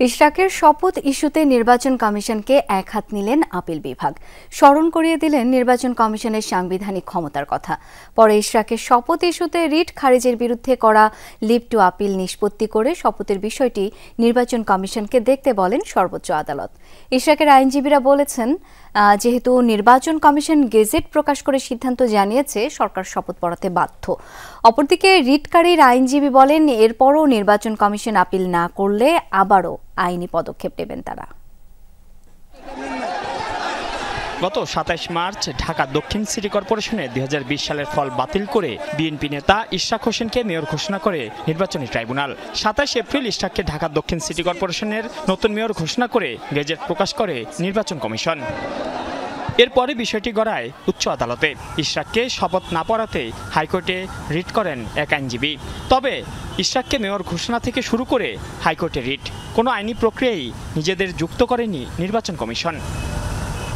ইশরাকের শপথ ইস্যুতে নির্বাচন কমিশনকে একহাত নিলেন আপিল বিভাগ। স্মরণ করিয়ে দিলেন নির্বাচন কমিশনের সাংবিধানিক ক্ষমতার কথা। পরে ইশরাকের শপথ ইস্যুতে রিট খারিজের বিরুদ্ধে করা লিভ টু আপিল নিষ্পত্তি করে শপথের বিষয়টি নির্বাচন কমিশনকে দেখতে বলেন সর্বোচ্চ আদালত। ইশরাকের আইনজীবীরা বলেছেন, যেহেতু নির্বাচন কমিশন গেজেট প্রকাশ করে সিদ্ধান্ত জানিয়েছে, সরকার শপথ পড়াতে বাধ্য। অপরদিকে রিটকারীর আইনজীবী বলেন, এরপরও নির্বাচন কমিশন আপিল না করলে আবারও আইনি পদক্ষেপ নেবেন তারা। গত ২৭ মার্চ ঢাকা দক্ষিণ সিটি কর্পোরেশনের ২০২০ সালের ফল বাতিল করে বিএনপি নেতা ইশরাক হোসেনকে মেয়র ঘোষণা করে নির্বাচনী ট্রাইব্যুনাল। ২৭ এপ্রিল ইশরাককে ঢাকা দক্ষিণ সিটি কর্পোরেশনের নতুন মেয়র ঘোষণা করে গেজেট প্রকাশ করে নির্বাচন কমিশন। এরপরে বিষয়টি গড়ায় উচ্চ আদালতে। ইশরাককে শপথ না পড়াতে হাইকোর্টে রিট করেন এক আইনজীবী। তবে ইশরাককে মেয়র ঘোষণা থেকে শুরু করে হাইকোর্টে রিট, কোনো আইনি প্রক্রিয়ায় নিজেদের যুক্ত করেনি নির্বাচন কমিশন।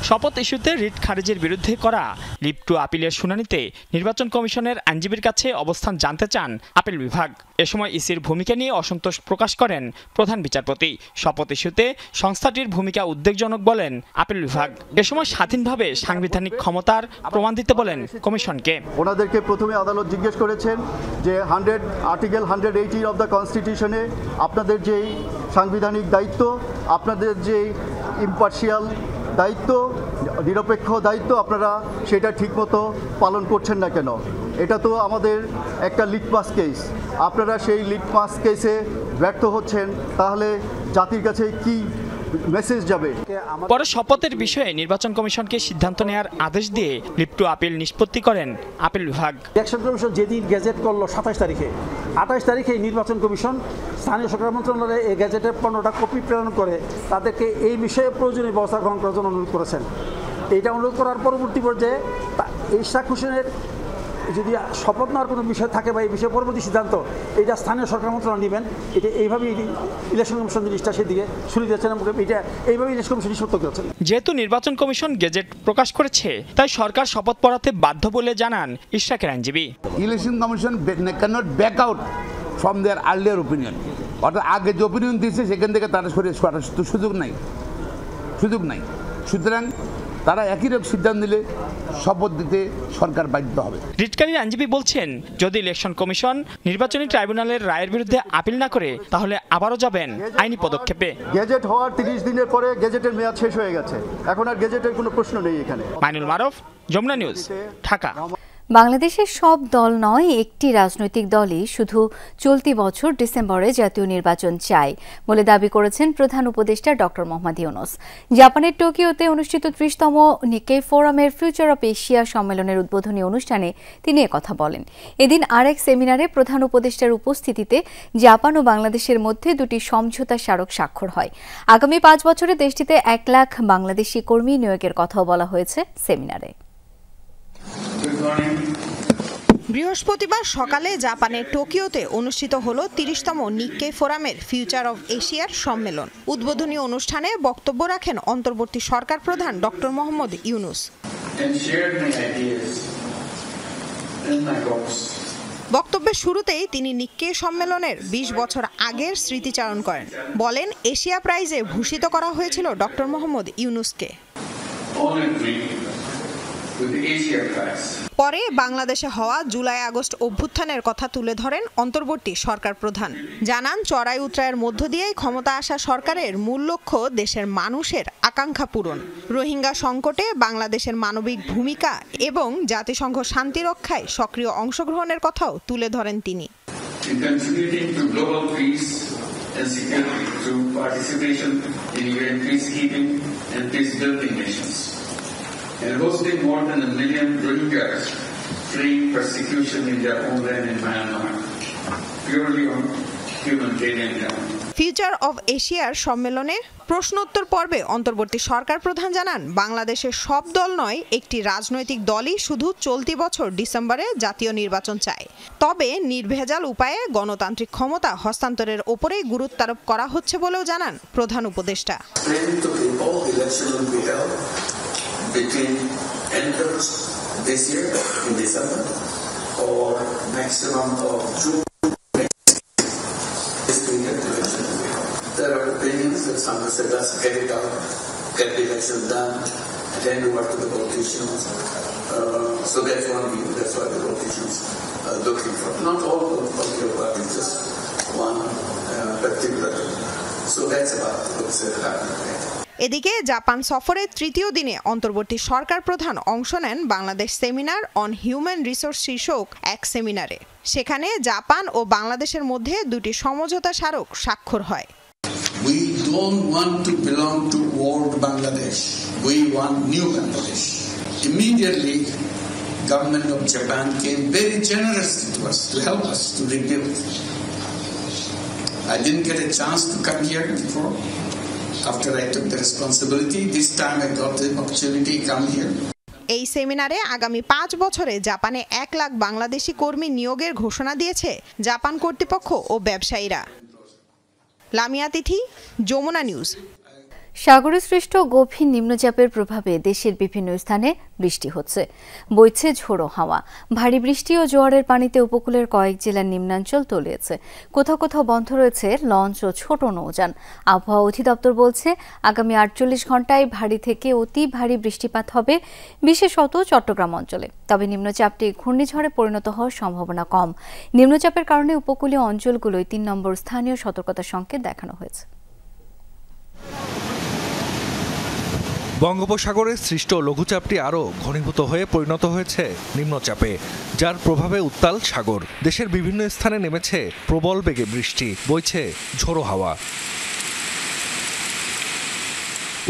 শপথ ইস্যুতে রিট খারিজের বিরুদ্ধে করা লিভ টু আপিলের শুনানিতে নির্বাচন কমিশনের আইনজীবীর কাছে অবস্থান জানতে চান আপিল বিভাগ। এ সময় ইসির ভূমিকা নিয়ে অসন্তোষ প্রকাশ করেন প্রধান বিচারপতি। শপথ ইস্যুতে সংস্থাটির ভূমিকা উদ্বেগজনক বলেন আপিল বিভাগ। এ সময় স্বাধীনভাবে সাংবিধানিক ক্ষমতার প্রমাণ দিতে বলেন কমিশনকে। ওনাদেরকে প্রথমে আদালত জিজ্ঞেস করেছেন যে আর্টিকেল 180 অফ দ্য কনস্টিটিউশনে আপনাদের যেই সাংবিধানিক দায়িত্ব, আপনাদের যে ইম্পার্শিয়াল দায়িত্ব, নিরপেক্ষ দায়িত্ব, আপনারা সেটা ঠিকমতো পালন করছেন না কেন? এটা তো আমাদের একটা লিটমাস কেস। আপনারা সেই লিটমাস কেসে ব্যর্থ হচ্ছেন, তাহলে জাতির কাছে কি মেসেজ যাবে? পরে শপথের বিষয়ে নির্বাচন কমিশনকে সিদ্ধান্ত নেওয়ার আদেশ দিয়ে লিভ টু আপিল নিষ্পত্তি করেন আপিল বিভাগ। ইলেকশন কমিশন যেদিন গেজেট করলো ২৭ তারিখে, ২৮ তারিখে নির্বাচন কমিশন স্থানীয় সরকার মন্ত্রণালয়ে এই গেজেটের 15টা কপি প্রেরণ করে তাদেরকে এই বিষয়ে প্রয়োজনীয় ব্যবস্থা গ্রহণ করার জন্য অনুরোধ করেছেন। এইটা অনুরোধ করার পরবর্তী পর্যায়ে ইশরাক হোসেনের যদি শপথ নেওয়ার কোনো বিষয় থাকে বা এই বিষয়ে পরবর্তী সিদ্ধান্ত এটা স্থানীয় সরকার মন্ত্রণালয় নেবেন। এটা এইভাবেই ইলেকশন কমিশন জিনিসটা সেদিকে শুনে দিয়েছেন, এটা এইভাবেই ইলেকশন কমিশন নিষ্পত্তি করেছেন। যেহেতু নির্বাচন কমিশন গেজেট প্রকাশ করেছে, তাই সরকার শপথ পড়াতে বাধ্য বলে জানান ইশরাকের আইনজীবী। Election commission cannot back out from their earlier opinion. অর্থাৎ আগে যে ওপিনিয়ন দিয়েছে সেখান থেকে তারা সরে আসার সুযোগ নাই। সুতরাং তারা একই রকম সিদ্ধান্ত নিলে শপথ দিতে সরকার বাধ্য হবে। রিটকারীর আইনজীবী বলছেন, যদি ইলেকশন কমিশন নির্বাচনী ট্রাইব্যুনালের রায়ের বিরুদ্ধে আপিল না করে, তাহলে আবারও যাবেন আইনি পদক্ষেপে। গেজেট হওয়ার 30 দিনের পরে গেজেটের মেয়াদ শেষ হয়ে গেছে, এখন আর গেজেটের কোনো প্রশ্ন নেই এখানে। মাইনুল মারুফ, যমুনা নিউজ, ঢাকা। বাংলাদেশের সব দল নয়, একটি রাজনৈতিক দলই শুধু চলতি বছর ডিসেম্বরে জাতীয় নির্বাচন চায় বলে দাবি করেছেন প্রধান উপদেষ্টা ডক্টর মোহাম্মদ ইউনূস। জাপানের টোকিওতে অনুষ্ঠিত 30তম নিক্কেই ফোরামের ফিউচার অব এশিয়া সম্মেলনের উদ্বোধনী অনুষ্ঠানে তিনি একথা বলেন। এদিন আরেক সেমিনারে প্রধান উপদেষ্টার উপস্থিতিতে জাপান ও বাংলাদেশের মধ্যে দুটি সমঝোতা স্মারক স্বাক্ষর হয়। আগামী 5 বছরে দেশটিতে 1 লাখ বাংলাদেশি কর্মী নিয়োগের কথাও বলা হয়েছে সেমিনারে। বৃহস্পতিবার সকালে জাপানের টোকিওতে অনুষ্ঠিত হলো 30তম নিক্কেই ফোরামের ফিউচার অব এশিয়ার সম্মেলন। উদ্বোধনী অনুষ্ঠানে বক্তব্য রাখেন অন্তর্বর্তী সরকার প্রধান ডক্টর মোহাম্মদ ইউনূস। বক্তব্যের শুরুতেই তিনি নিক্কেই সম্মেলনের 20 বছর আগের স্মৃতিচারণ করেন। বলেন, এশিয়া প্রাইজে ভূষিত করা হয়েছিল ডক্টর মোহাম্মদ ইউনূসকে। পরে বাংলাদেশে হওয়া জুলাই আগস্ট অভ্যুত্থানের কথা তুলে ধরেন অন্তর্বর্তী সরকার প্রধান। জানান, চড়াই উতরাইয়ের মধ্য দিয়েই ক্ষমতা আসা সরকারের মূল লক্ষ্য দেশের মানুষের আকাঙ্ক্ষা পূরণ। রোহিঙ্গা সংকটে বাংলাদেশের মানবিক ভূমিকা এবং জাতিসংঘ শান্তি রক্ষায় সক্রিয় অংশগ্রহণের কথাও তুলে ধরেন তিনি। And hosting more than 1 million Rohingyas fleeing persecution in their homeland in Myanmar, purely on humanitarian grounds. Future of এশিয়ার সম্মেলনে প্রশ্নোত্তর পর্বে অন্তর্বর্তী সরকার প্রধান জানান, বাংলাদেশের সব দল নয়, একটি রাজনৈতিক দলই শুধু চলতি বছর ডিসেম্বরে জাতীয় নির্বাচন চায়। তবে নির্ভেজাল উপায়ে গণতান্ত্রিক ক্ষমতা হস্তান্তরের ওপরেই গুরুত্ব আরোপ করা হচ্ছে বলেও জানান প্রধান উপদেষ্টা। Between end of this year in December or maximum of June next year. The there are opinions that some have said, let's get it out, get the elections done, and then work to the politicians. So that's one view, that's what the politicians are looking for. Not all political parties, just one particular. So that's about what's happening. এদিকে Japan সফরের তৃতীয় দিনে অন্তর্বর্তী সরকার প্রধান অংশ নেন Bangladesh seminar on human resource শীর্ষক এক সেমিনারে। সেখানে জাপান ও বাংলাদেশের মধ্যে দুটি সমঝোতা স্মারক স্বাক্ষর হয়। We don't want to belong to old Bangladesh. We want new Bangladesh. Immediately, government of Japan came very generously to us to help us to rebuild. I didn't get a chance to come here before. After I took the responsibility, this time I got the opportunity to come here. এই সেমিনারে আগামী 5 বছরে জাপানে 1 লাখ বাংলাদেশি কর্মী নিয়োগের ঘোষণা দিয়েছে Japan কর্তৃপক্ষ ও ব্যবসায়ীরা। লামিয়া তিথি, যমুনা নিউজ। সাগরে সৃষ্ট গভীর নিম্নচাপের প্রভাবে দেশের বিভিন্ন স্থানে বৃষ্টি হচ্ছে, বইছে ঝোড়ো হাওয়া। ভারী বৃষ্টি ও জোয়ারের পানিতে উপকূলের কয়েক জেলার নিম্নাঞ্চল তলিয়েছে। কোথাও কোথাও বন্ধ রয়েছে লঞ্চ ও ছোট নৌযান। আবহাওয়া অধিদপ্তর বলছে, আগামী 48 ঘণ্টায় ভারী থেকে অতি ভারী বৃষ্টিপাত হবে, বিশেষত চট্টগ্রাম অঞ্চলে। তবে নিম্নচাপটি ঘূর্ণিঝড়ে পরিণত হওয়ার সম্ভাবনা কম। নিম্নচাপের কারণে উপকূলীয় অঞ্চলগুলোয় 3 নম্বর স্থানীয় সতর্কতা সংকেত দেখানো হয়েছে। বঙ্গোপসাগরে সৃষ্ট লঘুচাপটি আরও ঘনীভূত হয়ে পরিণত হয়েছে নিম্নচাপে, যার প্রভাবে উত্তাল সাগর। দেশের বিভিন্ন স্থানে নেমেছে প্রবল বেগে বৃষ্টি, বইছে ঝোড়ো হাওয়া।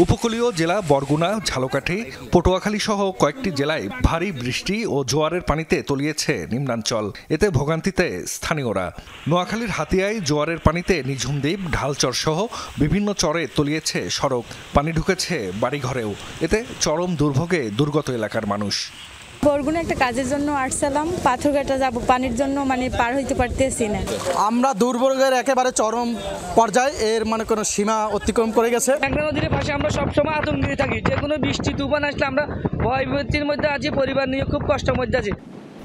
উপকূলীয় জেলা বরগুনা, ঝালকাঠি, পটুয়াখালী সহ কয়েকটি জেলায় ভারী বৃষ্টি ও জোয়ারের পানিতে তলিয়েছে নিম্নাঞ্চল। এতে ভোগান্তিতে স্থানীয়রা। নোয়াখালীর হাতিয়ায় জোয়ারের পানিতে নিঝুম দ্বীপ, ঢালচর সহ বিভিন্ন চরে তলিয়েছে সড়ক, পানি ঢুকেছে বাড়িঘরেও। এতে চরম দুর্ভোগে দুর্গত এলাকার মানুষ। বরগুনা একটা কাজের জন্য আসছিলাম, পাথরঘাটা যাব, পানির জন্য পার হইতে পারতেছি না। আমরা দুর্ভোগের একেবারে চরম পর্যায়ে, এর কোনো সীমা অতিক্রম করে গেছে। মেঘনা নদীর পাশে আমরা সবসময় আতঙ্কিত থাকি, যে কোনো বৃষ্টি তুফান আসলে আমরা ভয়ভীতির মধ্যে আছি, পরিবার নিয়ে খুব কষ্টের মধ্যে আছি।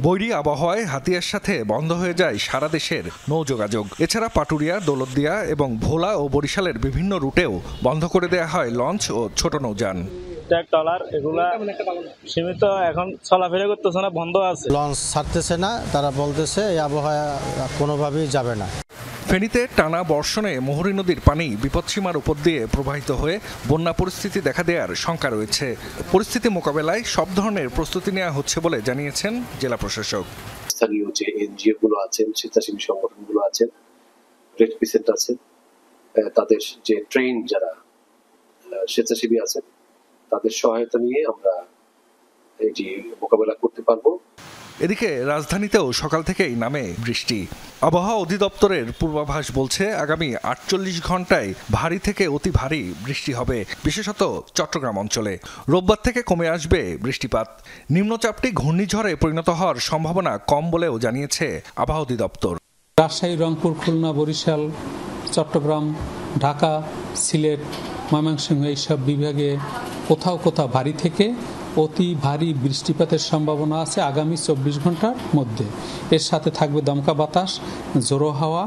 বৈরী আবহাওয়ায় হাতিয়ার সাথে বন্ধ হয়ে যায় সারা দেশের নৌযোগাযোগ। এছাড়া পাটুরিয়া, দৌলতদিয়া এবং ভোলা ও বরিশালের বিভিন্ন রুটেও বন্ধ করে দেওয়া হয় লঞ্চ ও ছোট নৌযান। ট্রলার এগুলা সীমিত এখন চলাফেরা করতেছে না, বন্ধ আছে। লঞ্চ ছাড়তেছে না, তারা বলতেছে এই আবহাওয়া কোনোভাবেই যাবে না। ফেনীতে টানা বর্ষণে মুহুরী নদীর পানি বিপদসীমার উপর দিয়ে প্রবাহিত হয়ে বন্যা পরিস্থিতি দেখা দেওয়ার শঙ্কা রয়েছে। পরিস্থিতি মোকাবেলায় সব ধরনের প্রস্তুতি নেওয়া হচ্ছে বলে জানিয়েছেন জেলা প্রশাসক। স্থানীয় যে এনজিও গুলো আছেন, স্বেচ্ছাসেবী সংগঠনগুলো আছেন, রেড ক্রিসেন্ট আছেন, তাদের যে ট্রেন যারা স্বেচ্ছাসেবী আছেন, তাদের সহায়তা নিয়ে আমরা এটি মোকাবেলা করতে পারবো। এদিকে রাজধানীতেও সকাল থেকেই নামে বৃষ্টি। আবহাওয়া অধিদপ্তরের পূর্বাভাস বলছে, আগামী 48 ঘণ্টায় ভারী থেকে অতি ভারী বৃষ্টি হবে, বিশেষত চট্টগ্রাম অঞ্চলে। রোববার থেকে কমে আসবে বৃষ্টিপাত। নিম্নচাপটি ঘূর্ণিঝড়ে পরিণত হওয়ার সম্ভাবনা কম বলেও জানিয়েছে আবহাওয়া অধিদপ্তর। রাজশাহী, রংপুর, খুলনা, বরিশাল, চট্টগ্রাম, ঢাকা, সিলেট, ময়মনসিংহ এইসব বিভাগে কোথাও কোথাও ভারী থেকে অতি ভারী বৃষ্টিপাতের সম্ভাবনা আছে আগামী 24 ঘন্টার মধ্যে। এর সাথে থাকবে দমকা বাতাস, ঝোড়ো হাওয়া,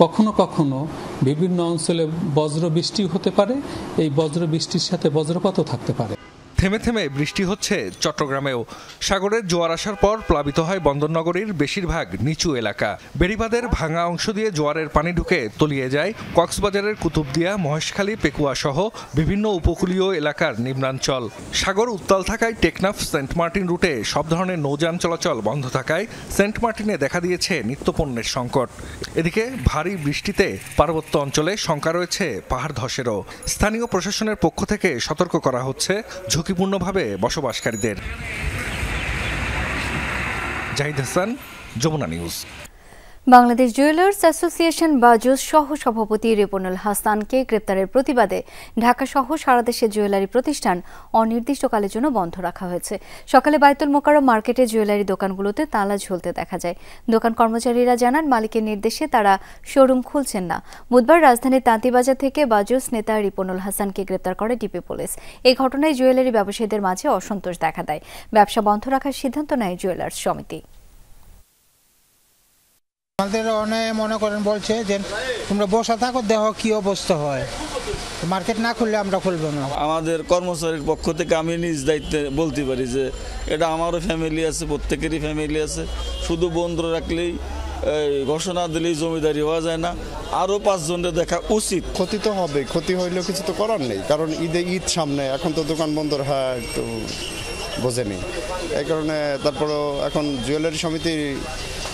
কখনো কখনো বিভিন্ন অঞ্চলে বজ্র বৃষ্টি হতে পারে। এই বজ্র বৃষ্টির সাথে বজ্রপাতও থাকতে পারে। থেমে থেমে বৃষ্টি হচ্ছে চট্টগ্রামেও। সাগরের জোয়ার আসার পর প্লাবিত হয় বন্দরনগরীর বেশিরভাগ নিচু এলাকা। বেড়িবাঁধের ভাঙা অংশ দিয়ে জোয়ারের পানি ঢুকে তলিয়ে যায় কক্সবাজারের কুতুবদিয়া, মহেশখালী, পেকুয়া সহ বিভিন্ন উপকূলীয় এলাকার নিম্নাঞ্চল। সাগর উত্তাল থাকায় টেকনাফ, সেন্ট মার্টিন রুটে সব ধরনের নৌযান চলাচল বন্ধ থাকায় সেন্ট মার্টিনে দেখা দিয়েছে নিত্যপণ্যের সংকট। এদিকে ভারী বৃষ্টিতে পার্বত্য অঞ্চলে শঙ্কা রয়েছে পাহাড় ধসেরও। স্থানীয় প্রশাসনের পক্ষ থেকে সতর্ক করা হচ্ছে ঝুঁকিপূর্ণভাবে বসবাসকারীদের। Zahid Hasan, Jamuna news. Bangladesh jewellers association BAJUS সহ সভাপতি রিপনুল হাসানকে গ্রেপ্তারের প্রতিবাদে ঢাকা সহ সারা দেশে জুয়েলারি প্রতিষ্ঠান অনির্দিষ্টকালের জন্য বন্ধ রাখা হয়েছে। সকালে বায়তুল মোকাররম মার্কেটে জুয়েলারি দোকানগুলোতে তালা ঝুলতে দেখা যায়। দোকান কর্মচারীরা জানান, মালিকের নির্দেশে তারা শোরুম খুলছেন না। বুধবার রাজধানীর তাঁতিবাজার থেকে বাজুস নেতা রিপনুল হাসানকে গ্রেপ্তার করে ডিবি পুলিশ। এই ঘটনায় জুয়েলারি ব্যবসায়ীদের মাঝে অসন্তোষ দেখা দেয়। ব্যবসা বন্ধ রাখার সিদ্ধান্ত নেয় জুয়েলার্স সমিতি। আমাদের অনেক মনে করেন বলছে যে তোমরা বসে থাকো, দেখো কি অবস্থা হয়, মার্কেট না খুললে আমরা খুলবো না। আমাদের কর্মচারীর পক্ষ থেকে আমি নিজ দায়িত্বে বলতে পারি যে এটা আমারও ফ্যামিলি আছে, প্রত্যেকেরই ফ্যামিলি আছে, শুধু বন্ধ রাখলেই ঘোষণা দিলেই জমিদারি হওয়া যায় না, আরও 5 জনের দেখা উচিত। ক্ষতি তো হবে, ক্ষতি হইলেও কিছু তো করার নেই, কারণ ঈদ সামনে, এখন তো দোকান বন্ধ একটু বোঝেনি, এই কারণে তারপরেও এখন জুয়েলারি সমিতি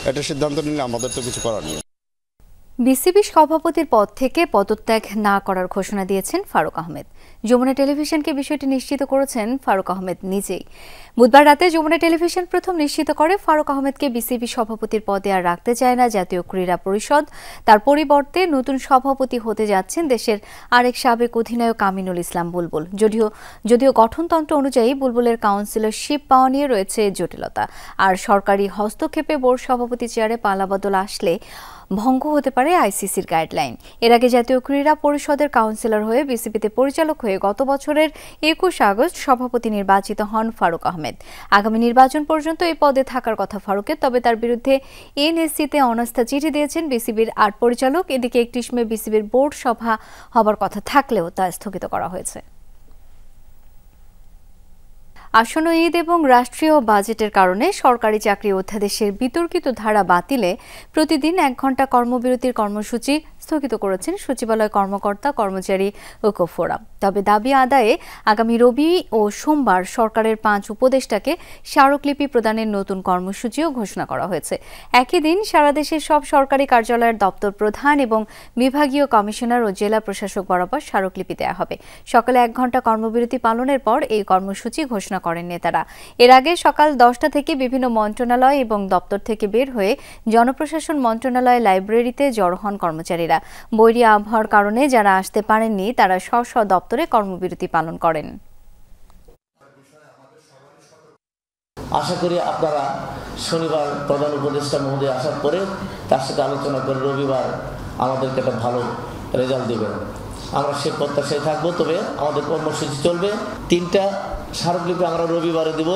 এটা সিদ্ধান্ত নিলে আমাদের তো কিছু করার নেই। বিসিবি সভাপতির পদ থেকে পদত্যাগ না করার ঘোষণা দিয়েছেন ফারুক আহমেদ। যমুনা টেলিভিশনকে বিষয়টি নিশ্চিত করেছেন ফারুক আহমেদ নিজেই। বুধবার রাতে যমুনা টেলিভিশন প্রথম নিশ্চিত করে ফারুক আহমেদকে বিসিবি সভাপতির পদে আর রাখতে চায় না জাতীয় ক্রীড়া পরিষদ। তার পরিবর্তে নতুন সভাপতি হতে যাচ্ছেন দেশের আরেক সাবেক অধিনায়ক আমিনুল ইসলাম বুলবুল। যদিও গঠনতন্ত্র অনুযায়ী বুলবুলের কাউন্সিলরশিপ পাওয়া নিয়ে রয়েছে জটিলতা, আর সরকারি হস্তক্ষেপে বোর্ড সভাপতি চেয়ারে পালাবদল আসলে ভঙ্গ হতে পারে আইসিসির গাইডলাইন। এর আগে জাতীয় ক্রীড়া পরিষদের কাউন্সিলর হয়ে বিসিবিতে পরিচালক হয়ে গত বছরের 21 আগস্ট সভাপতি নির্বাচিত হন ফারুক আহমেদ। আগামী নির্বাচন পর্যন্ত এই পদে থাকার কথা ফারুকের, তবে তার বিরুদ্ধে এনএসসিতে অনাস্থা চিঠি দিয়েছেন বিসিবির 8 পরিচালক। এদিকে 31 মে বিসিবির বোর্ড সভা হবার কথা থাকলেও তা স্থগিত করা হয়েছে। আসন্ন ঈদ এবং রাষ্ট্রীয় বাজেটের কারণে সরকারি চাকরি অধ্যাদেশের বিতর্কিত ধারা বাতিলে প্রতিদিন 1 ঘণ্টা কর্মবিরতির কর্মসূচি স্থগিত করেছেন সচিবালয় কর্মকর্তা কর্মচারী ঐক্য ফোরাম। তবে দাবি আদায়ে আগামী রবি ও সোমবার সরকারের 5 উপদেষ্টাকে স্মারকলিপি প্রদানের নতুন কর্মসূচিও ঘোষণা করা হয়েছে। একই দিন সারা দেশের সব সরকারি কার্যালয়ের দপ্তর প্রধান এবং বিভাগীয় কমিশনার ও জেলা প্রশাসক বরাবর স্মারকলিপি দেওয়া হবে। সকালে 1 ঘণ্টা কর্মবিরতি পালনের পর এই কর্মসূচি ঘোষণা করেন নেতারা। এর আগে সকাল 10টা থেকে বিভিন্ন মন্ত্রণালয় এবং দপ্তর থেকে বের হয়ে জনপ্রশাসন মন্ত্রণালয় লাইব্রেরিতে জড়ো হন কর্মচারীরা। বৈরী আবহাওয়ার কারণে যারা আসতে পারেননি তারা স্ব দপ্তরে কর্মবিরতি পালন করেন। আশা করি আপনারা শনিবার প্রধান উপদেষ্টা মহোদয় আসার পরে তার সাথে আলোচনা করে রবিবার আমাদেরকে একটা ভালো রেজাল্ট দেবেন, আমরা সে প্রত্যাশায় থাকবো। তবে আমাদের কর্মসূচি চলবে 3টা স্মারকলিপি আমরা রবিবারে দিব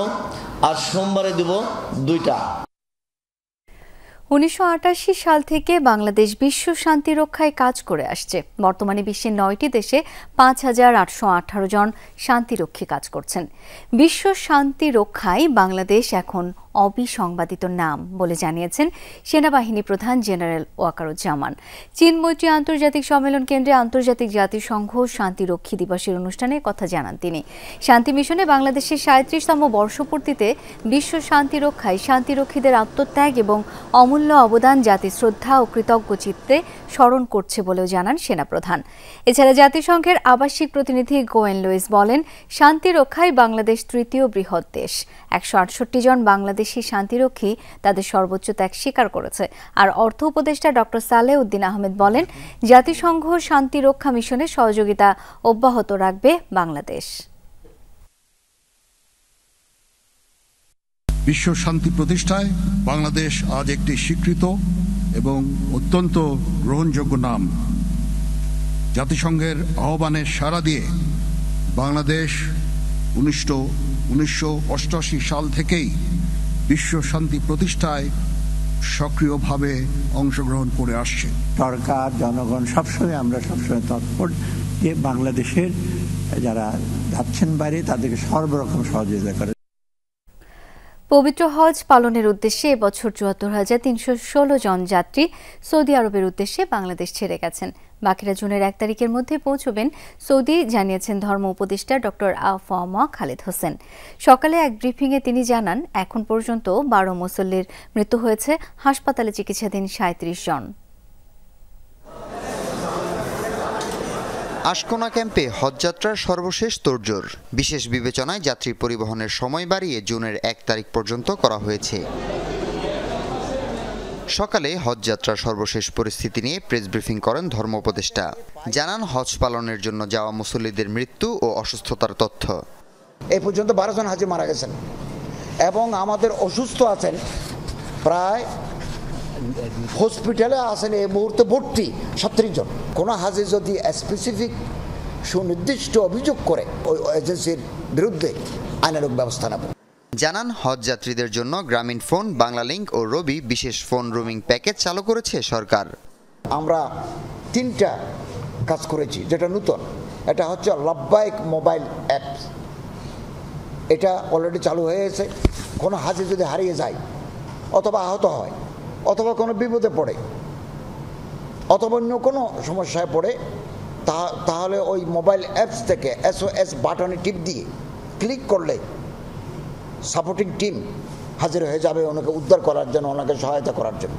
আর সোমবারে দিব 2টা। 1988 সাল থেকে বাংলাদেশ বিশ্ব শান্তি রক্ষায় কাজ করে আসছে। বর্তমানে বিশ্বের 9টি দেশে 5818 জন শান্তিরক্ষী কাজ করছেন। বিশ্ব শান্তি রক্ষায় বাংলাদেশ এখন অবিসংবাদিত নাম বলে জানিয়েছেন সেনাবাহিনী প্রধান জেনারেল ওয়াকারুজ্জামান। চীন মৈত্রী আন্তর্জাতিক সম্মেলন কেন্দ্রে আন্তর্জাতিক জাতিসংঘ শান্তিরক্ষী দিবসের অনুষ্ঠানে কথা জানান তিনি। শান্তি মিশনে বাংলাদেশের 37তম বর্ষপূর্তিতে বিশ্ব শান্তি রক্ষায় শান্তিরক্ষীদের আত্মত্যাগ এবং অমূল্য অবদান জাতি শ্রদ্ধা ও কৃতজ্ঞ চিত্তে স্মরণ করছে বলেও জানান সেনাপ্রধান। এছাড়া জাতিসংঘের আবাসিক প্রতিনিধি গোয়েন লুইস বলেন, শান্তি রক্ষায় বাংলাদেশ 3য় বৃহৎ দেশ। 168 জন বাংলাদেশি শান্তিরক্ষী তাদের সর্বোচ্চ ত্যাগ স্বীকার করেছে। আর অর্থ উপদেষ্টা ডক্টর সালেহ উদ্দিন আহমেদ বলেন, জাতিসংঘ শান্তি রক্ষা মিশনের সহযোগিতা অব্যাহত রাখবে বাংলাদেশ। বিশ্ব শান্তি প্রতিষ্ঠায় বাংলাদেশ আজ একটি স্বীকৃত এবং অত্যন্ত গ্রহণযোগ্য নাম। জাতিসংঘের আহ্বানে সাড়া দিয়ে বাংলাদেশ 1988 সাল থেকেই বিশ্ব শান্তি প্রতিষ্ঠায় সক্রিয়ভাবে অংশগ্রহণ করে আসছে। সরকার, জনগণ আমরা সবসময় তৎপর যে বাংলাদেশের যারা যাচ্ছেন বাইরে তাদেরকে সর্বরকম সহযোগিতা করে। পবিত্র হজ পালনের উদ্দেশ্যে এবছর ৭৪,৩১৬ জন যাত্রী সৌদি আরবের উদ্দেশ্যে বাংলাদেশ ছেড়ে গেছেন। বাকিরা জুনের 1 তারিখের মধ্যে পৌঁছবেন সৌদি, জানিয়েছেন ধর্ম উপদেষ্টা ডক্টর আফম খালেদ হোসেন। সকালে এক ব্রিফিংয়ে তিনি জানান, এখন পর্যন্ত 12 মুসল্লির মৃত্যু হয়েছে, হাসপাতালে চিকিৎসাধীন 37 জন। আশকোনা ক্যাম্পে হজযাত্রার সর্বশেষ তোড়জোড়। বিশেষ বিবেচনায় যাত্রী পরিবহনের সময় বাড়িয়ে জুনের 1 তারিখ পর্যন্ত করা হয়েছে। সকালে হজযাত্রার সর্বশেষ পরিস্থিতি নিয়ে প্রেস ব্রিফিং করেন ধর্ম উপদেষ্টা। জানান, হজ পালনের জন্য যাওয়া মুসল্লিদের মৃত্যু ও অসুস্থতার তথ্য। এই পর্যন্ত 12 জন হাজি মারা গেছেন এবং আমাদের অসুস্থ আছেন প্রায় হসপিটালে আছেন এই মুহূর্তে ভর্তি 37 জন। কোনো হাজি যদি স্পেসিফিক সুনির্দিষ্ট অভিযোগ করে ওই এজেন্সির বিরুদ্ধে আইনানুগ ব্যবস্থা নেব। জানান হজ যাত্রীদের জন্য গ্রামীণ ফোন, বাংলালিংক ও রবি বিশেষ ফোন রোমিং প্যাকেজ চালু করেছে সরকার। আমরা 3টা কাজ করেছি যেটা নতুন, এটা হচ্ছে লাব্বাইক মোবাইল অ্যাপস। এটা অলরেডি চালু হয়ে গেছে। কোনো হাজি যদি হারিয়ে যায় অথবা আহত হয় অথবা কোনো বিপদে পড়ে অথবা অন্য কোনো সমস্যায় পড়ে তাহলে ওই মোবাইল অ্যাপস থেকে SOS বাটনে টিপ দিয়ে ক্লিক করলে সাপোর্টিং টিম হাজির হয়ে যাবে ওনাকে উদ্ধার করার জন্য, ওনাকে সহায়তা করার জন্য।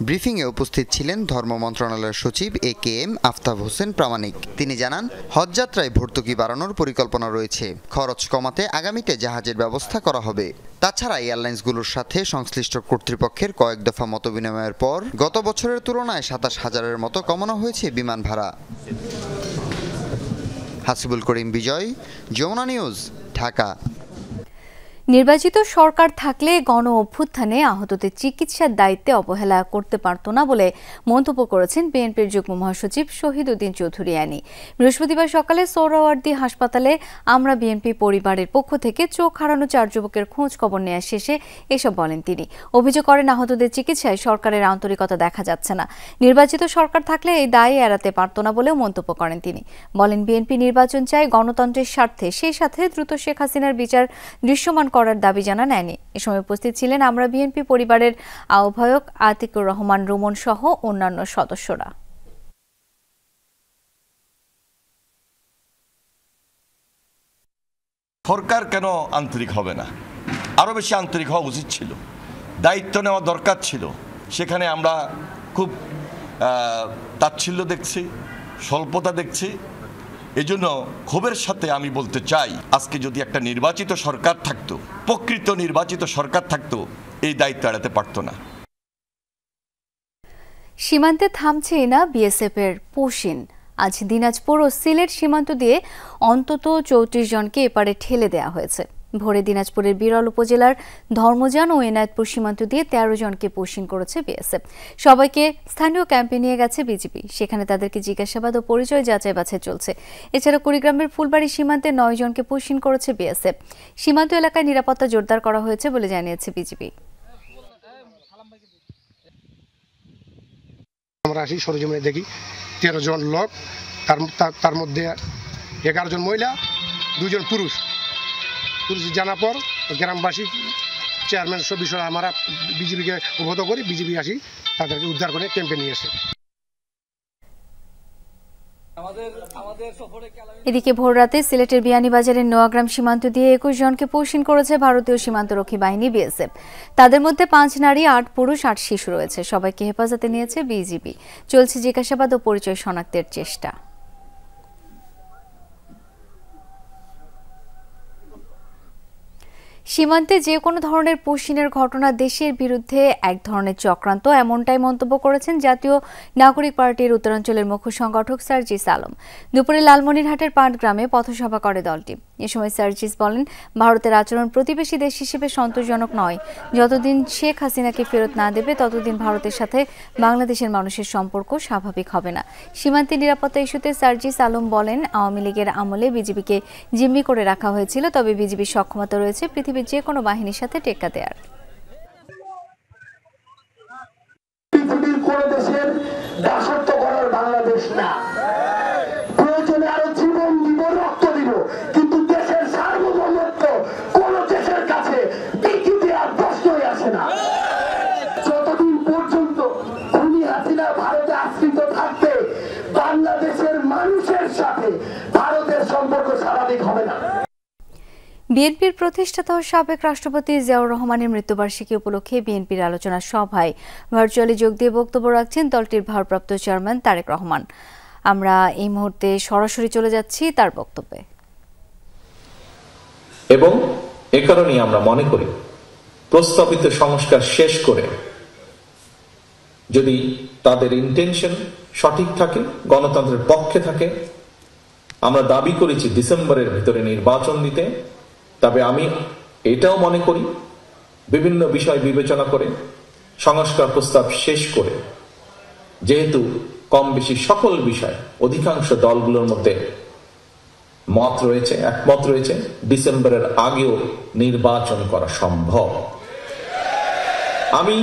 ব্রিফিংয়ে উপস্থিত ছিলেন ধর্ম মন্ত্রণালয়ের সচিব AKM আফতাব হোসেন প্রামাণিক। তিনি জানান, হজযাত্রায় ভর্তুকি বাড়ানোর পরিকল্পনা রয়েছে। খরচ কমাতে আগামীতে জাহাজের ব্যবস্থা করা হবে। তাছাড়া এয়ারলাইন্সগুলোর সাথে সংশ্লিষ্ট কর্তৃপক্ষের কয়েক দফা মতবিনিময়ের পর গত বছরের তুলনায় ২৭,০০০-এর মতো কমানো হয়েছে বিমান ভাড়া। হাসিবুল করিম বিজয়, যমুনা নিউজ, ঢাকা। নির্বাচিত সরকার থাকলে গণ অভ্যুত্থানে আহতদের চিকিৎসার দায়িত্বে অবহেলা করতে পারত না বলে মন্তব্য করেছেন বিএনপির যুগ্ম মহাসচিব শহীদ উদ্দিন চৌধুরী আনি। বৃহস্পতিবার সকালে সোহরাওয়ার্দী হাসপাতালে আমরা বিএনপি পরিবারের পক্ষ থেকে চোখ হারানো 4 যুবকের খোঁজ খবর নেওয়া শেষে এসব বলেন তিনি। অভিযোগ করেন, আহতদের চিকিৎসায় সরকারের আন্তরিকতা দেখা যাচ্ছে না। নির্বাচিত সরকার থাকলে এই দায় এড়াতে পারত না বলেও মন্তব্য করেন তিনি। বলেন, বিএনপি নির্বাচন চায় গণতন্ত্রের স্বার্থে, সেই সাথে দ্রুত শেখ হাসিনার বিচার দৃশ্যমান করার দাবি জানান আনি। এ সময় উপস্থিত ছিলেন আমরা বিএনপি পরিবারের আহ্বায়ক আতিকুর রহমান রুমন সহ অন্যান্য সদস্যরা। সরকার কেন আন্তরিক হবে না? আরো বেশি আন্তরিক হওয়া উচিত ছিল, দায়িত্ব নেওয়া দরকার ছিল। সেখানে আমরা খুব তাচ্ছিল্য দেখছি, স্বল্পতা দেখছি। এজন্য ক্ষোভের সাথে আমি বলতে চাই, আজকে যদি একটা নির্বাচিত সরকার থাকতো, প্রকৃত নির্বাচিত সরকার থাকতো, এই দায়িত্ব এড়াতে পারত না। সীমান্তে থামছেই না বিএসএফের পশিন। আজ দিনাজপুর ও সিলেট সীমান্ত দিয়ে অন্তত 34 জনকে এপারে ঠেলে দেওয়া হয়েছে। ভোরে দিনাজপুরের বিরল উপজেলার ধর্মযান ও এনায়েতপুর সীমান্ত দিয়ে 13 জনকে পশিন করেছে বিএসএফ। সবাইকে স্থানীয় ক্যাম্পে নিয়ে গেছে বিজিবি। সেখানে তাদেরকে জিজ্ঞাসাবাদ ও পরিচয় যাচাই বাছাই চলছে। এছাড়া কুড়িগ্রামের ফুলবাড়ি সীমান্তে 9 জনকে পশিন করেছে বিএসএফ। সীমান্ত এলাকায় নিরাপত্তা জোরদার করা হয়েছে বলে জানিয়েছে বিজিবি। আমরা আসি সরজমিনে দেখি 13 জন লোক, তার মধ্যে 11 জন মহিলা, 2 জন পুরুষ। জানার পর গ্রামবাসী, চেয়ারম্যান সব বিষয়ে আমরা বিজিবিকে অবগত করি। বিজিবি আসি তাদেরকে উদ্ধার করে ক্যাম্পে নিয়ে আসে। এদিকে ভোররাতে সিলেটের বিয়ানীবাজারের নোয়াগ্রাম সীমান্ত দিয়ে 21 জনকে পশিন করেছে ভারতীয় সীমান্তরক্ষী বাহিনী বিএসএফ। তাদের মধ্যে 5 নারী, 8 পুরুষ, 8 শিশু রয়েছে। সবাইকে হেফাজতে নিয়েছে বিজিবি। চলছে জিজ্ঞাসাবাদ ও পরিচয় শনাক্তের চেষ্টা। সীমান্তে যে কোনো ধরনের পশিনের ঘটনা দেশের বিরুদ্ধে এক ধরনের চক্রান্ত, এমনটাই মন্তব্য করেছেন জাতীয় নাগরিক পার্টির উত্তরাঞ্চলের মুখ্য সংগঠক সার্জিস আলম। দুপুরে লালমনিরহাটের পাটগ্রামে পথসভা করে দলটি। এ সময় সার্জিস বলেন, ভারতের আচরণ প্রতিবেশী দেশ হিসেবে সন্তোষজনক নয়। যতদিন শেখ হাসিনাকে ফেরত না দেবে ততদিন ভারতের সাথে বাংলাদেশের মানুষের সম্পর্ক স্বাভাবিক হবে না। সীমান্তে নিরাপত্তা ইস্যুতে সার্জিস আলম বলেন, আওয়ামী লীগের আমলে বিজিবিকে জিম্মি করে রাখা হয়েছিল, তবে বিজিবির সক্ষমতা রয়েছে পৃথিবীর যে কোনো বাহিনীর সাথে টেক্কা দেওয়ার। পৃথিবীর কোন দেশের দাসত্ব করার বাংলাদেশ না। প্রয়োজনে আরো জীবন দিব, রক্ত দিব, কিন্তু দেশের সার্বভৌমত্ব কোন দেশের কাছে বিক্রি দেওয়ার প্রশ্নই আসে না। যতদিন পর্যন্ত খুনি হাসিনা ভারতে আশ্রিত থাকবে, বাংলাদেশের মানুষের সাথে ভারতের সম্পর্ক স্বাভাবিক হবে না। বিএনপির প্রতিষ্ঠাতা ও সাবেক রাষ্ট্রপতি জিয়াউর রহমানের মৃত্যুবার্ষিকী উপলক্ষে বিএনপির আলোচনা সভায় ভার্চুয়ালি যোগ দিয়ে বক্তব্য রাখছেন দলটির ভারপ্রাপ্ত চেয়ারম্যান তারেক রহমান। আমরা এই মুহূর্তে সরাসরি চলে যাচ্ছি তার বক্তব্যে। এবং এ কারণেই আমরা মনে করি, প্রস্তাবিত সংস্কার শেষ করে যদি তাদের ইন্টেনশন সঠিক থাকে, গণতন্ত্রের পক্ষে থাকে, আমরা দাবি করেছি ডিসেম্বরের ভিতরে নির্বাচন দিতে। তবে আমি এটাও মনে করি, বিভিন্ন বিষয় বিবেচনা করে সংস্কার প্রস্তাব শেষ করে, যেহেতু কম বেশি সকল বিষয় অধিকাংশ দলগুলোর মধ্যে একমত রয়েছে ডিসেম্বরের আগেও নির্বাচন করা সম্ভব। আমি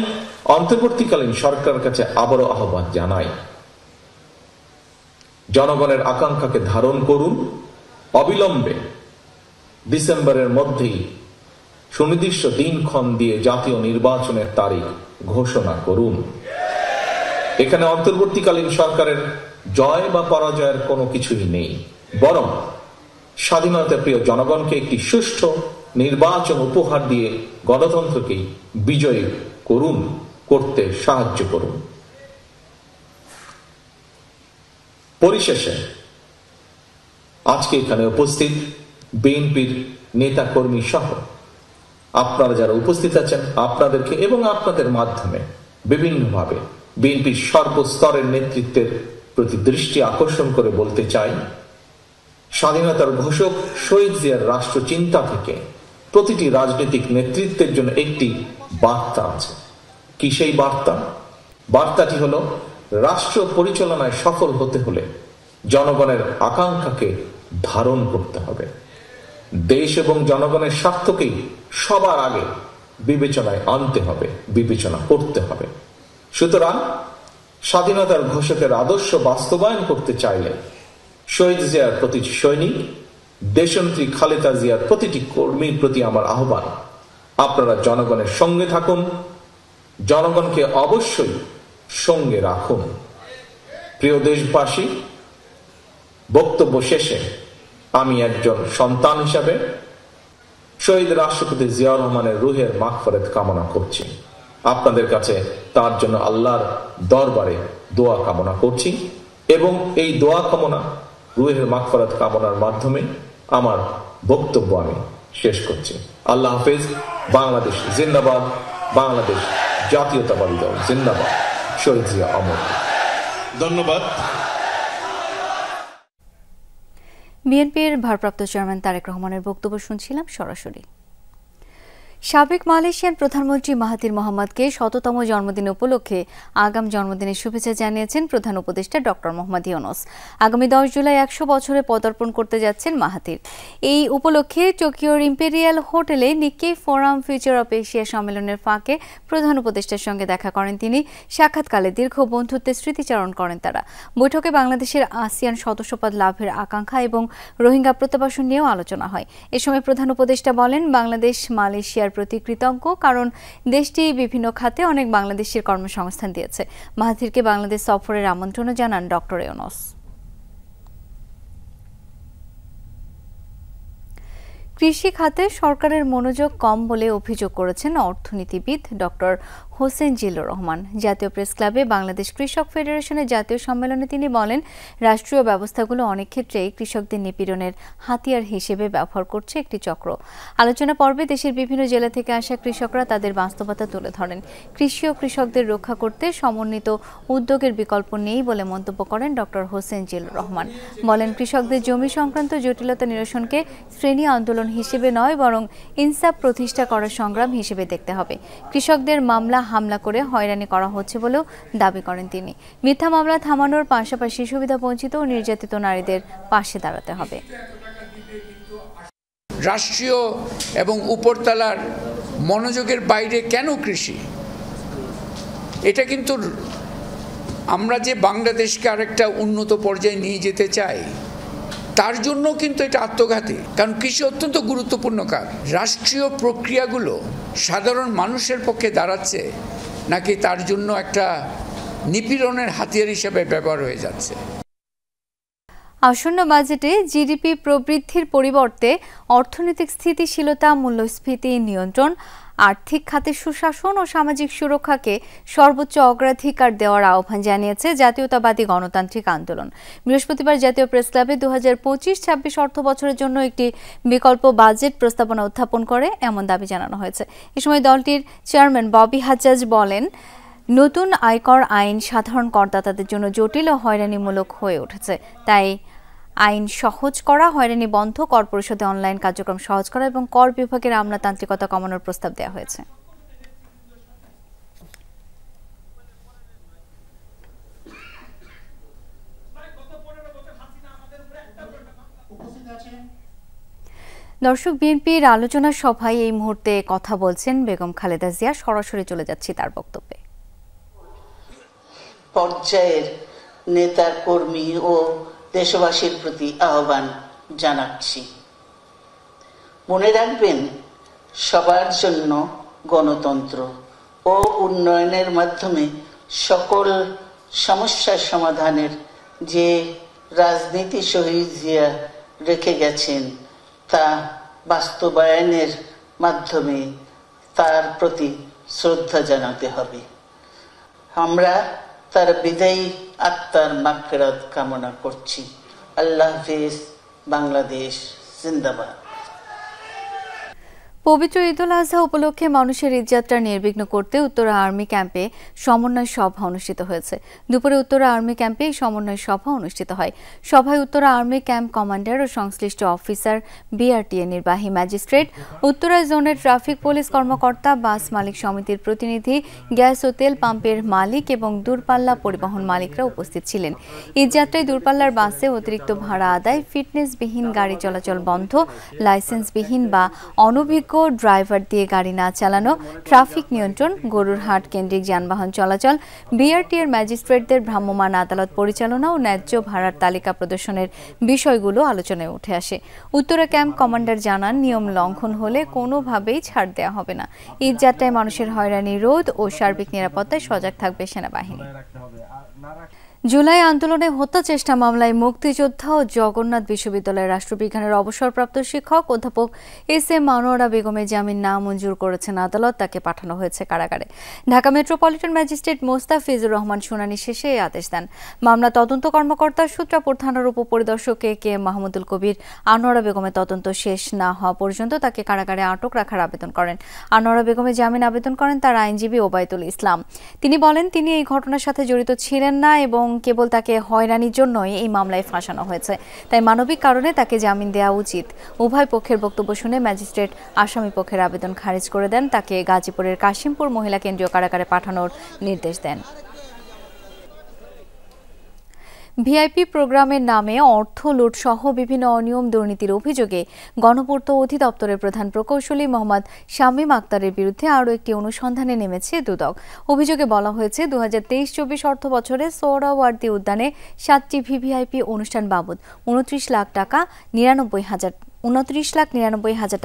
অন্তর্বর্তীকালীন সরকারের কাছে আবারও আহ্বান জানাই, জনগণের আকাঙ্ক্ষাকে ধারণ করুন, অবিলম্বে ডিসেম্বরের মধ্যেই সুনির্দিষ্ট দিনক্ষণ দিয়ে জাতীয় নির্বাচনের তারিখ ঘোষণা করুন। এখানে অন্তর্বর্তীকালীন সরকারের জয় বা পরাজয়ের কোনো কিছুই নেই, বরং স্বাধীনতা প্রিয় জনগণকে একটি সুষ্ঠু নির্বাচন উপহার দিয়ে গণতন্ত্রকে বিজয়ী করতে সাহায্য করুন। পরিশেষে আজকে এখানে উপস্থিত বিএনপির নেতা কর্মী সহ আপনারা যারা উপস্থিত আছেন, আপনাদেরকে এবং আপনাদের মাধ্যমে বিভিন্নভাবে বিএনপির সর্বস্তরের নেতৃত্বের প্রতি দৃষ্টি আকর্ষণ করে বলতে চাই, স্বাধীনতার ঘোষক শহীদ জিয়ার রাষ্ট্র চিন্তা থেকে প্রতিটি রাজনৈতিক নেতৃত্বের জন্য একটি বার্তা আছে। কি সেই বার্তা? বার্তাটি হলো, রাষ্ট্র পরিচালনায় সফল হতে হলে জনগণের আকাঙ্ক্ষাকে ধারণ করতে হবে, দেশ এবং জনগণের স্বার্থকেই সবার আগে বিবেচনায় আনতে হবে, বিবেচনা করতে হবে। সুতরাং স্বাধীনতার ঘোষকের আদর্শ বাস্তবায়ন করতে চাইলে শহীদ জিয়ার প্রতিটি সৈনিক, দেশনেত্রী খালেদা জিয়ার প্রতিটি কর্মীর প্রতি আমার আহ্বান, আপনারা জনগণের সঙ্গে থাকুন, জনগণকে অবশ্যই সঙ্গে রাখুন। প্রিয় দেশবাসী, বক্তব্য শেষে আমি একজন সন্তান হিসাবে শহীদ রাষ্ট্রপতি জিয়াউর রহমানের রুহের মাগফিরাত কামনা করছি। আপনাদের কাছে তার জন্য আল্লাহর দরবারে দোয়া কামনা করছি এবং এই দোয়া কামনা, রুহের মাগফিরাত কামনার মাধ্যমে আমার বক্তব্য আমি শেষ করছি। আল্লাহ হাফেজ। বাংলাদেশ জিন্দাবাদ, বাংলাদেশ জাতীয়তাবাদী দল জিন্দাবাদ, শহীদ জিয়া অমর। ধন্যবাদ। বিএনপির ভারপ্রাপ্ত চেয়ারম্যান তারেক রহমানের বক্তব্য শুনছিলাম সরাসরি। সাবেক মালয়েশিয়ান প্রধানমন্ত্রী মাহাথির মোহাম্মদকে ১০০তম জন্মদিন উপলক্ষে আগাম জন্মদিনের শুভেচ্ছা জানিয়েছেন প্রধান উপদেষ্টা ডক্টর মোহাম্মদ ইউনূস। আগামী ১০ জুলাই ১০০ বছরে পদার্পণ করতে যাচ্ছেন মাহাথির। এই উপলক্ষে টোকিওর ইম্পেরিয়াল হোটেলে Nikkei forum future of Asia সম্মেলনের ফাঁকে প্রধান উপদেষ্টার সঙ্গে দেখা করেন তিনি। সাক্ষাৎকালে দীর্ঘ বন্ধুত্বের স্মৃতিচারণ করেন তারা। বৈঠকে বাংলাদেশের আসিয়ান সদস্যপদ লাভের আকাঙ্ক্ষা এবং রোহিঙ্গা প্রত্যাবাসন নিয়েও আলোচনা হয়। এ সময় প্রধান উপদেষ্টা বলেন, বাংলাদেশ মালয়েশিয়ার প্রতি কৃতজ্ঞ, কারণ দেশটি বিভিন্ন খাতে অনেক বাংলাদেশের কর্মসংস্থান দিয়েছে। মাহাথিরকে বাংলাদেশ সফরের আমন্ত্রণও জানান ডক্টর ইউনূস। কৃষি খাতে সরকারের মনোযোগ কম বলে অভিযোগ করেছেন অর্থনীতিবিদ ডক্টর হোসেন জিল্লুর রহমান। জাতীয় প্রেস ক্লাবে বাংলাদেশ কৃষক ফেডারেশনের জাতীয় সম্মেলনে তিনি বলেন, রাষ্ট্রীয় ব্যবস্থাগুলো অনেক ক্ষেত্রেই কৃষকদের নিপীড়নের হাতিয়ার হিসেবে ব্যবহার করছে একটি চক্র। আলোচনা পর্বে দেশের বিভিন্ন জেলা থেকে আসা কৃষকরা তাদের বাস্তবতা তুলে ধরেন। কৃষি ও কৃষকদের রক্ষা করতে সমন্বিত উদ্যোগের বিকল্প নেই বলে মন্তব্য করেন ডক্টর হোসেন জিল্লুর রহমান। বলেন, কৃষকদের জমি সংক্রান্ত জটিলতা নিরসনকে শ্রেণী আন্দোলন হিসেবে নয়, বরং ইনসাফ প্রতিষ্ঠা করার সংগ্রাম হিসেবে দেখতে হবে। কৃষকদের মামলা হামলা করে হয়রানি করা হচ্ছে বলেও দাবি করেন তিনি। মিথ্যা মামলা থামানোর পাশাপাশি সুবিধা বঞ্চিত ও নির্যাতিত নারীদের পাশে দাঁড়াতে হবে। রাষ্ট্রীয় এবং উপরতলার মনোযোগের বাইরে কেন কৃষি? এটা কিন্তু আমরা যে বাংলাদেশকে আরেকটা উন্নত পর্যায়ে নিয়ে যেতে চাই, তার জন্য কিন্তু এটা আত্মঘাতী। কারণ কৃষি অত্যন্ত গুরুত্বপূর্ণ কাজ। রাষ্ট্রীয় প্রক্রিয়াগুলো সাধারণ মানুষের পক্ষে দাঁড়াচ্ছে নাকি তার জন্য একটা নিপীড়নের হাতিয়ার হিসেবে ব্যবহার হয়ে যাচ্ছে। আসন্ন বাজেটে জিডিপি প্রবৃদ্ধির পরিবর্তে অর্থনৈতিক স্থিতিশীলতা, মূল্যস্ফীতি নিয়ন্ত্রণ, আর্থিক খাতে সুশাসন ও সামাজিক সুরক্ষাকে সর্বোচ্চ অগ্রাধিকার দেওয়ার আহ্বান জানিয়েছে জাতীয়তাবাদী গণতান্ত্রিক আন্দোলন। বৃহস্পতিবার জাতীয় প্রেস ক্লাবে ২০২৫-২৬ অর্থ বছরের জন্য একটি বিকল্প বাজেট প্রস্তাবনা উত্থাপন করে এমন দাবি জানানো হয়েছে। এ সময় দলটির চেয়ারম্যান ববি হাজ্জাজ বলেন, নতুন আয়কর আইন সাধারণ করদাতাদের জন্য জটিল ও হয়রানিমূলক হয়ে উঠেছে। তাই আইন সহজ করা, হয়রানি বন্ধ, কর পরিশোধে অনলাইন কার্যক্রম সহজ করা এবং কর বিভাগের আমলাতান্ত্রিকতা কমানোর প্রস্তাব দেওয়া হয়েছে। দর্শক, বিএনপির আলোচনা সভায় এই মুহূর্তে কথা বলছেন বেগম খালেদা জিয়া। সরাসরি চলে যাচ্ছি তার বক্তব্যে। পর্যায়ের নেতা কর্মী ও দেশবাসীর প্রতি আহ্বান জানাচ্ছি, মনে রাখবেন সবার জন্য গণতন্ত্র ও উন্নয়নের মাধ্যমে সকল সমস্যার সমাধানের যে রাজনীতি শহীদ জিয়া রেখে গেছেন তা বাস্তবায়নের মাধ্যমে তার প্রতি শ্রদ্ধা জানাতে হবে। আমরা তার বিদায়ী আত্মার মাগফিরাত কামনা করছি। আল্লাহ হাফেজ। বাংলাদেশ জিন্দাবাদ। পবিত্র ঈদুল আজহা উপলক্ষে মানুষের ঈদযাত্রা নির্বিঘ্ন করতে উত্তরা আর্মি ক্যাম্পে সমন্বয় সভা অনুষ্ঠিত হয়েছে। দুপুরে উত্তরা আর্মি ক্যাম্পে সমন্বয় সভা অনুষ্ঠিত হয়। সভায় উত্তরা আর্মি ক্যাম্প কমান্ডার ও সংশ্লিষ্ট অফিসার, বিআরটিএ নির্বাহী ম্যাজিস্ট্রেট, উত্তরা জোনের ট্রাফিক পুলিশ কর্মকর্তা, বাস মালিক সমিতির প্রতিনিধি, গ্যাস ও তেল পাম্পের মালিক এবং দূরপাল্লা পরিবহন মালিকরা উপস্থিত ছিলেন। ঈদযাত্রায় দূরপাল্লার বাসে অতিরিক্ত ভাড়া আদায়, ফিটনেসবিহীন গাড়ি চলাচল বন্ধ, লাইসেন্সবিহীন বা অনভিজ্ঞ ড্রাইভার দিয়ে গাড়ি না চালানো, ট্রাফিক নিয়ন্ত্রণ, গরুর হাট কেন্দ্রিক যানবাহন চলাচল, বিআরটিএর ম্যাজিস্ট্রেটদের ভ্রাম্যমাণ আদালত পরিচালনা ও ন্যায্য ভাড়ার তালিকা প্রদর্শনের বিষয়গুলো আলোচনায় উঠে আসে। উত্তরা ক্যাম্প কমান্ডার জানান, নিয়ম লঙ্ঘন হলে কোনোভাবেই ছাড় দেওয়া হবে না। ঈদযাত্রায় মানুষের হয়রানি রোধ ও সার্বিক নিরাপত্তায় সজাগ থাকবে সেনাবাহিনী। জুলাই আন্দোলনে হত্যা চেষ্টা মামলায় মুক্তিযোদ্ধা ও জগন্নাথ বিশ্ববিদ্যালয়ের রাষ্ট্রবিজ্ঞানের অবসরপ্রাপ্ত শিক্ষক অধ্যাপক এস.এম. আনোয়ারা বেগমের জামিন নামঞ্জুর করেছেন আদালত। তাকে পাঠানো হয়েছে কারাগারে। ঢাকা মেট্রোপলিটন ম্যাজিস্ট্রেট মোস্তাফিজুর রহমান শুনানি শেষে এই আদেশ দেন। মামলা তদন্ত কর্মকর্তা সূত্রাপুর থানার উপপরিদর্শক কে মাহমুদুল কবির আনোয়ারা বেগমের তদন্ত শেষ না হওয়া পর্যন্ত তাকে কারাগারে আটক রাখার আবেদন করেন। আনোয়ারা বেগমের জামিন আবেদন করেন তার আইনজীবী ওবায়দুল ইসলাম। তিনি বলেন, তিনি এই ঘটনার সাথে জড়িত ছিলেন না এবং কেবল তাকে হয়রানির জন্যই এই মামলায় ফাঁসানো হয়েছে, তাই মানবিক কারণে তাকে জামিন দেওয়া উচিত। উভয় পক্ষের বক্তব্য শুনে ম্যাজিস্ট্রেট আসামি পক্ষের আবেদন খারিজ করে দেন। তাকে গাজীপুরের কাশিমপুর মহিলা কেন্দ্রীয় কারাগারে পাঠানোর নির্দেশ দেন। ভিআইপি প্রোগ্রামের নামে অর্থ লুট সহ বিভিন্ন অনিয়ম দুর্নীতির অভিযোগে গণপূর্ত অধিদপ্তরের প্রধান প্রকৌশলী মোহাম্মদ শামীম আক্তারের বিরুদ্ধে আরও একটি অনুসন্ধানে নেমেছে দুদক। অভিযোগে বলা হয়েছে, 2023-24 অর্থ বছরে সোহরাওয়ার্দী উদ্যানে 7টি ভিভিআইপি অনুষ্ঠান বাবদ 29 লাখ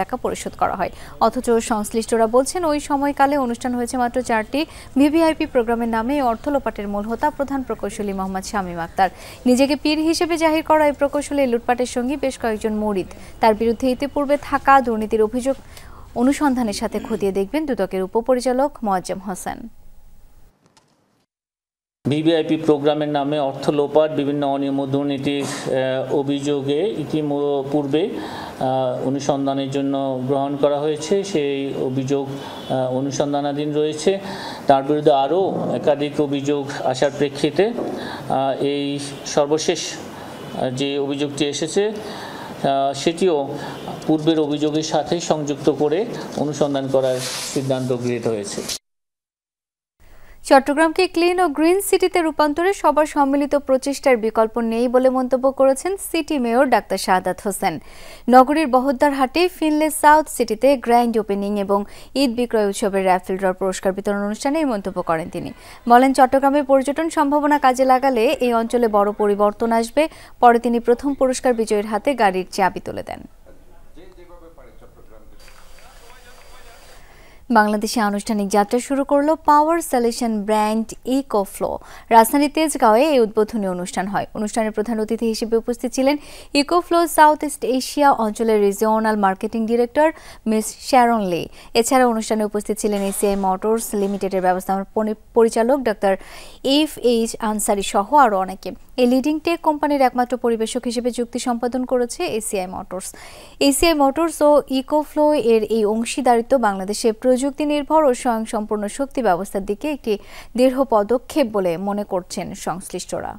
টাকা পরিশোধ করা হয়। অথচ সংশ্লিষ্টরা বলছেন, ওই সময়কালে অনুষ্ঠান হয়েছে মাত্র 4টি। ভিভিআইপি প্রোগ্রামের নামে অর্থ লোপাটের মূল হোতা প্রধান প্রকৌশলী মোহাম্মদ শামীম আক্তার। নিজেকে পীর হিসেবে জাহির করা এই প্রকৌশলী লুটপাটের সঙ্গী বেশ কয়েকজন মুরিদ। তার বিরুদ্ধে ইতিপূর্বে থাকা দুর্নীতির অভিযোগ অনুসন্ধানের সাথে খতিয়ে দেখবেন দুদকের উপপরিচালক মোয়াজ্জেম হোসেন। ভিভিআইপি প্রোগ্রামের নামে অর্থ লোপাট, বিভিন্ন অনিয়ম দুর্নীতির অভিযোগে ইতিপূর্বে অনুসন্ধানের জন্য গ্রহণ করা হয়েছে। সেই অভিযোগ অনুসন্ধানাধীন রয়েছে। তার বিরুদ্ধে আরও একাধিক অভিযোগ আসার প্রেক্ষিতে এই সর্বশেষ যে অভিযোগটি এসেছে সেটিও পূর্বের অভিযোগের সাথে সংযুক্ত করে অনুসন্ধান করার সিদ্ধান্ত গৃহীত হয়েছে। চট্টগ্রামকে ক্লিন ও গ্রিন সিটিতে রূপান্তরে সবার সম্মিলিত প্রচেষ্টার বিকল্প নেই বলে মন্তব্য করেছেন city mayor doctor Shahadat Hossain. নগরীর বহদ্দার হাটে ফিনলে সাউথ সিটিতে গ্র্যান্ড ওপেনিং এবং ঈদ বিক্রয় উৎসবের র্যাফেল ড্র পুরস্কার বিতরণ অনুষ্ঠানে এই মন্তব্য করেন তিনি। বলেন, চট্টগ্রামের পর্যটন সম্ভাবনা কাজে লাগালে এই অঞ্চলে বড় পরিবর্তন আসবে। পরে তিনি প্রথম পুরস্কার বিজয়ীর হাতে গাড়ির চাবি তুলে দেন। বাংলাদেশে আনুষ্ঠানিক যাত্রা শুরু করলো পাওয়ার সলিউশন ব্র্যান্ড ইকোফ্লো। রাজধানীর তেজগাঁওয়ে এই উদ্বোধনী অনুষ্ঠান হয়। অনুষ্ঠানের প্রধান অতিথি হিসেবে উপস্থিত ছিলেন ইকোফ্লো সাউথ ইস্ট এশিয়া অঞ্চলের regional marketing director miss Sharon Lee. এছাড়া অনুষ্ঠানে উপস্থিত ছিলেন এসিআই মোটরস লিমিটেডের ব্যবস্থাপনা পরিচালক ডক্টর এফ.এইচ. আনসারি সহ আরও অনেকে। এই লিডিং টেক কোম্পানির একমাত্র পরিবেশক হিসেবে চুক্তি সম্পাদন করেছে এসিআই মোটরস। এসিআই মোটরস ও ইকোফ্লো এর এই অংশীদারিত্ব বাংলাদেশে প্রযুক্তি নির্ভর ও স্বয়ংসম্পূর্ণ শক্তি ব্যবস্থার দিকে একটি দৃঢ় পদক্ষেপ বলে মনে করছেন সংশ্লিষ্টরা।